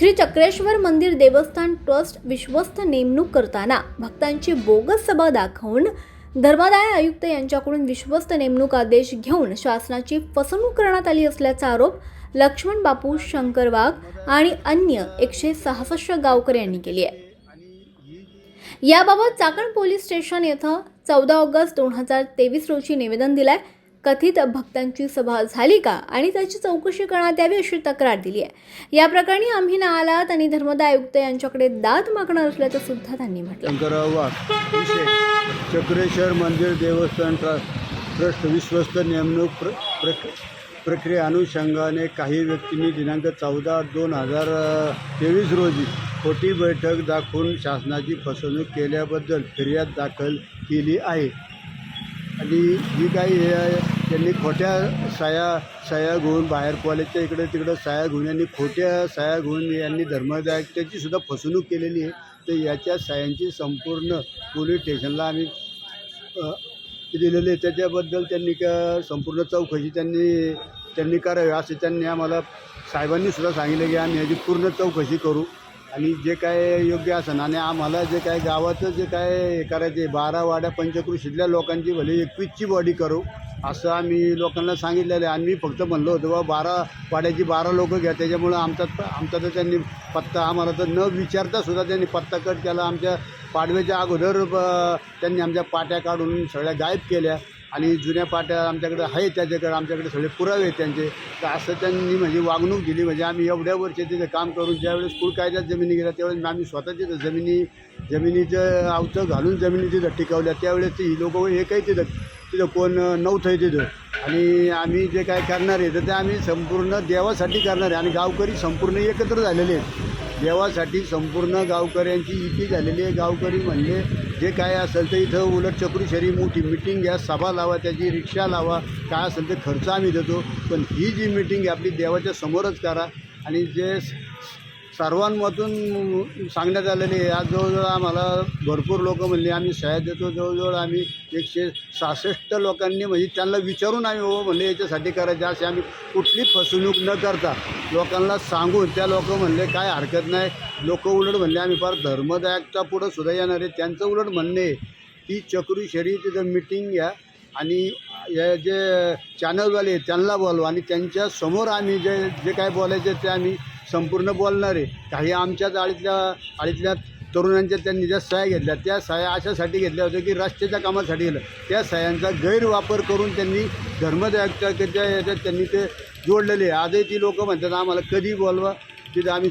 श्री चक्रेश्वर मंदिर देवस्थान ट्रस्ट विश्वस्त नेमणूक करताना भक्तांची बोगस सभा दाखवून धर्मादाय आयुक्त यांच्याकडून विश्वस्त नेमणूक आदेश घेऊन शासनाची फसवणूक करण्यात आली असल्याचा आरोप लक्ष्मण बापू शंकर वाघ आणि अन्य 166 गावकरी यांनी केली आहे। याबाबत चाकण पोलीस स्टेशन येथे 14 ऑगस्ट 2023 रोजी निवेदन दिले। कथित भक्तांची सभा झाली का आणि त्याची चौकशी करण्यात यावी अशी तक्रार दिली आहे। या प्रकरणी आम्ही न्यायालयात आणि धर्मादाय आयुक्त यांच्याकडे दाद मागणार असल्याचं सुद्धा त्यांनी म्हटलं। शंकरराव वाघ चक्रेश्वर मंदिर देवस्थान ट्रस्ट विश्वस्त नेमणूक प्रक्रिया अनुषंगाने काही व्यक्तींनी दिनांक 14/2023 रोजी खोटी बैठक दाखवून शासनाची फसवणूक केल्याबद्दल फिर्याद दाखल केली आहे। आणि जी काही त्यांनी खोट्या साया घेऊन बाहेर कॉलेजच्या इकडे तिकडं साया घेऊन यांनी खोट्या साया घेऊन यांनी धर्मदायित्वाची सुद्धा फसवणूक केलेली आहे। तर याच्या सायांची संपूर्ण पोलीस स्टेशनला आम्ही दिलेली आहे। त्याच्याबद्दल त्यांनी संपूर्ण चौकशी त्यांनी करावी असे त्यांनी आम्हाला साहेबांनी सुद्धा सांगितलं की आम्ही याची पूर्ण चौकशी करू आणि जे काय योग्य असेल आणि आम्हाला जे काय गावाचं जे काय करायचे 12 वाड्या पंचक्रोशीतल्या लोकांची भले 21ची बॉडी करू असं आम्ही लोकांना सांगितलेलं आहे। आणि फक्त म्हणलं होतं बा 12 वाड्याची 12 लोकं घ्या। त्याच्यामुळं आमचा तर त्यांनी पत्ता आम्हाला तर न विचारता सुद्धा त्यांनी पत्ता कट केला। आमच्या पाडव्याच्या अगोदर त्यांनी आमच्या पाट्या काढून सगळ्या गायब केल्या आणि जुन्या पाट्या आमच्याकडे आहेत, त्याच्याकडे आमच्याकडे सगळे पुरावे आहेत त्यांचे। तर असं त्यांनी म्हणजे वागणूक दिली। म्हणजे आम्ही एवढ्या वर्ष तिथे काम करून ज्यावेळेस कुळ कायद्यात जमिनी गेल्या त्यावेळेस आम्ही स्वतः तिथं जमिनीचं आवचं घालून जमिनी तिथं टिकवल्या। त्यावेळेस ही लोकं एकही तिथं कोण नव्हतं तिथं। आणि आम्ही जे काय करणार आहे तर ते आम्ही संपूर्ण देवासाठी करणार आहे आणि गावकरी संपूर्ण एकत्र झालेले आहेत। देवासाठी संपूर्ण गावकऱ्यांची युती झालेली आहे। गावकरी म्हणले जे काय असेल तर इथं उलट चक्रेश्वरी मोठी मीटिंग घ्या, सभा लावा, त्याची रिक्षा लावा, काय असेल ते खर्च आम्ही देतो। पण ही जी मीटिंग आहे आपली देवाच्या समोरच करा। आणि जे सर्वांमधून सांगण्यात आलेले आहे आज जवळजवळ आम्हाला भरपूर लोक म्हणले आम्ही सह्या देतो। जवळजवळ आम्ही 166 लोकांनी म्हणजे त्यांना विचारून आम्ही म्हणले याच्यासाठी करायचे असे आम्ही कुठली फसवणूक न करता लोकांना सांगून त्या लोक म्हणले काय हरकत नाही। लोक उलट म्हणले आम्ही फार धर्मदायकता पुढं सुद्धा येणार आहे। त्यांचं उलट म्हणणे की चक्रेश्वरी तिथं मीटिंग घ्या आणि या जे चॅनलवाले त्यांना बोलवा आणि त्यांच्यासमोर आम्ही जे काय बोलायचे ते आम्ही संपूर्ण बोलणार आहे। काही आमच्याच आळीतल्या तरुणांच्या त्यांनी ज्या सह्या घेतल्या त्या सह्या अशासाठी घेतल्या होत्या की रस्त्याच्या कामासाठी गेलं। त्या सह्यांचा गैरवापर करून त्यांनी धर्मदायित्वाच्या याच्यात त्यांनी ते जोडलेले आहे। आजही ती लोकं म्हणतात आम्हाला कधी बोलवा, तिथं आम्ही